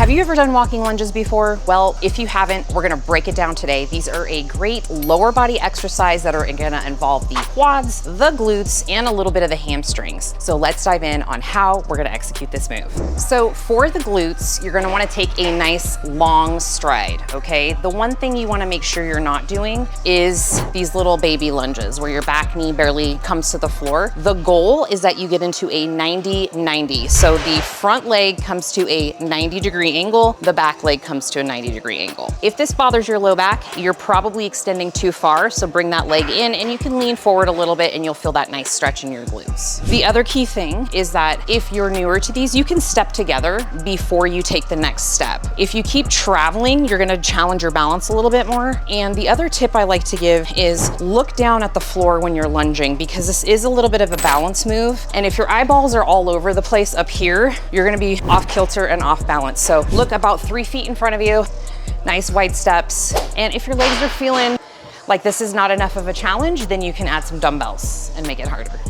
Have you ever done walking lunges before? Well, if you haven't, we're gonna break it down today. These are a great lower body exercise that are gonna involve the quads, the glutes, and a little bit of the hamstrings. So let's dive in on how we're gonna execute this move. So for the glutes, you're gonna wanna take a nice long stride, okay? The one thing you wanna make sure you're not doing is these little baby lunges where your back knee barely comes to the floor. The goal is that you get into a 90-90. So the front leg comes to a 90-degree angle, the back leg comes to a 90-degree angle. If this bothers your low back, you're probably extending too far, so bring that leg in and you can lean forward a little bit and you'll feel that nice stretch in your glutes. The other key thing is that if you're newer to these, you can step together before you take the next step. If you keep traveling, you're gonna challenge your balance a little bit more. And the other tip I like to give is look down at the floor when you're lunging, because this is a little bit of a balance move. And if your eyeballs are all over the place up here, you're gonna be off kilter and off balance. So look about 3 feet in front of you, nice wide steps. And if your legs are feeling like this is not enough of a challenge, then you can add some dumbbells and make it harder.